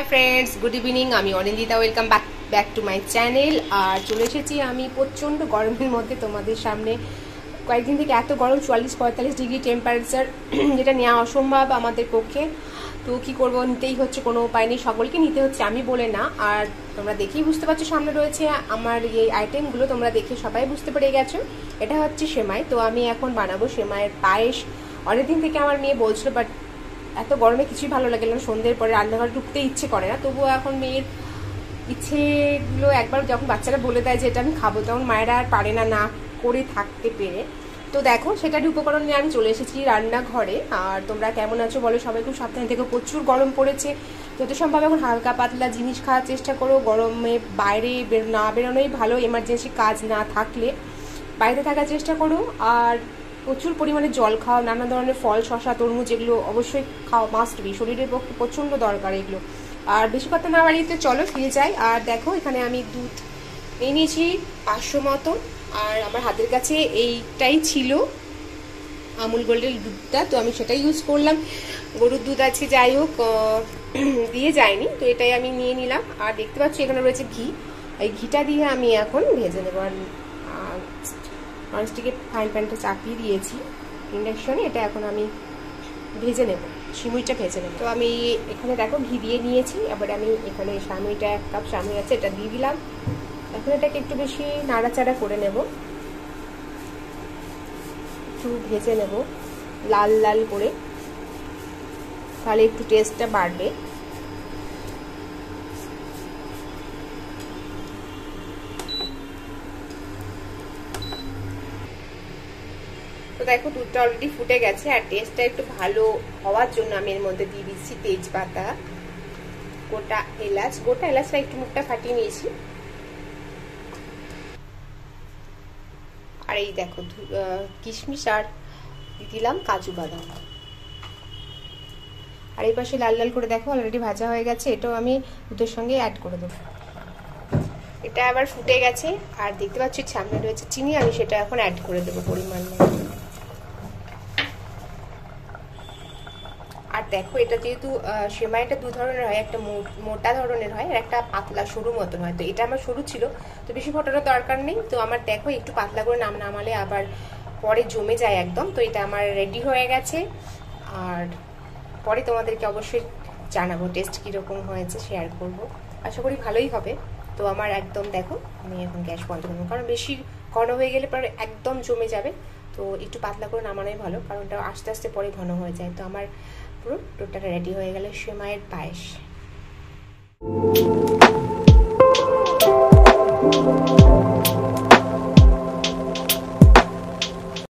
Friends good evening আমি Anindita welcome back to my channel. আর চলে এসেছি আমি প্রচণ্ড গরমের মধ্যে তোমাদের সামনে। কয়েকদিন থেকে এত গরম 44-45 ডিগ্রি টেম্পারেচার, যেটা নেওয়া অসম্ভব আমাদের পক্ষে। তো কী করব, নিতেই হচ্ছে, কোনো উপায় নেই, সকলকে নিতে হচ্ছে, আমি বলে না। আর তোমরা দেখেই বুঝতে পারছো সামনে রয়েছে আমার এই আইটেমগুলো, তোমরা দেখে সবাই বুঝতে পেরে গেছো। এটা হচ্ছে সেমাই। তো আমি এখন বানাবো সেমাইয়ের পায়েস। অনেকদিন থেকে আমার মেয়ে বলছিল, বাট এত গরমে কিছুই ভালো লাগে না, সন্ধ্যের পরে রান্নাঘরে ঢুকতে ইচ্ছে করে না। তবুও এখন মেয়ের ইচ্ছেগুলো একবার যখন বাচ্চারা বলে দেয় যে এটা আমি খাবো, তখন মায়েরা আর পারে না না করে থাকতে পেরে। তো দেখো, সেটার উপকরণ নিয়ে আমি চলে এসেছি রান্নাঘরে। আর তোমরা কেমন আছো বলো, সবাই খুব সাবধানে থেকে, প্রচুর গরম পড়েছে। যত সম্ভব এখন হালকা পাতলা জিনিস খাওয়ার চেষ্টা করো। গরমে বাইরে না বেরোনোই ভালো, এমার্জেন্সি কাজ না থাকলে বাইরে থাকার চেষ্টা করো। আর প্রচুর পরিমাণে জল খাও, নানা ধরনের ফল, শসা, তরমুজ, এগুলো অবশ্যই খাও, মাস্ট বি, শরীরের পক্ষে প্রচণ্ড দরকার এগুলো। আর বেশি কথা না বাড়িতে চলো ফিরে যাই। আর দেখো, এখানে আমি দুধ নিয়ে নিয়েছি 500 মতো। আর আমার হাতের কাছে এইটাই ছিল আমুল গোল্ডের দুধটা, তো আমি সেটাই ইউজ করলাম। গরুর দুধ আছে, যাই হোক, দিয়ে যায়নি, তো এটাই আমি নিয়ে নিলাম। আর দেখতে পাচ্ছি এখানে রয়েছে ঘি, এই ঘিটা দিয়ে আমি এখন ভেজে নেবো। আর ননস্টিকে ফ্রাইং প্যানটা চাপিয়ে দিয়েছি ইন্ডাকশনে, এটা এখন আমি ভেজে নেব, সিমুইটা ভেজে নেব। তো আমি এখানে দেখো ঘি দিয়ে নিয়েছি। এবার আমি এখানে সামুইটা 1 কাপ সামুই আছে, এটা দিয়ে দিলাম। এখন এটাকে একটু বেশি নাড়াচাড়া করে নেব, একটু ভেজে নেব লাল লাল করে, তাহলে একটু টেস্টটা বাড়বে। তো দেখো, দুধটা অলরেডি ফুটে গেছে। আর টেস্টটা একটু ভালো হওয়ার জন্য আমি এর মধ্যে দিয়ে দিচ্ছি তেজপাতা, গোটা এলাচটা একটু মুখটা ফাটিয়ে নিয়েছি। আর এই দেখো কিশমিশ আর দিলাম কাজু বাদাম। আর এই পাশে লাল লাল করে দেখো অলরেডি ভাজা হয়ে গেছে, এটাও আমি দুধের সঙ্গে অ্যাড করে দেবো। এটা আবার ফুটে গেছে। আর দেখতে পাচ্ছি সামনে রয়েছে চিনি, আমি সেটা এখন অ্যাড করে দেবো পরিমাণ মতো। আর দেখো, এটা যেহেতু সেমাইটা 2 ধরনের হয়, একটা মোটা ধরনের হয় আর একটা পাতলা সরু মতন হয়। তো এটা আমার সরু ছিল, তো বেশি ফোটানোর দরকার নেই। তো আমার দেখো একটু পাতলা করে নামালে আবার পরে জমে যায় একদম। তো এটা আমার রেডি হয়ে গেছে। আর পরে তোমাদেরকে অবশ্যই জানাবো টেস্ট কীরকম হয়েছে, শেয়ার করবো, আশা করি ভালোই হবে। তো আমার একদম দেখো, আমি এখন গ্যাস বন্ধ করবো, কারণ বেশি ঘন হয়ে গেলে পরে একদম জমে যাবে। তো একটু পাতলা করে নামানোই ভালো, কারণ ওটা আস্তে আস্তে পরে ঘন হয়ে যায়। তো আমার পুরো টোটাল রেডি হয়ে গেল সেমাইয়ের পায়েস।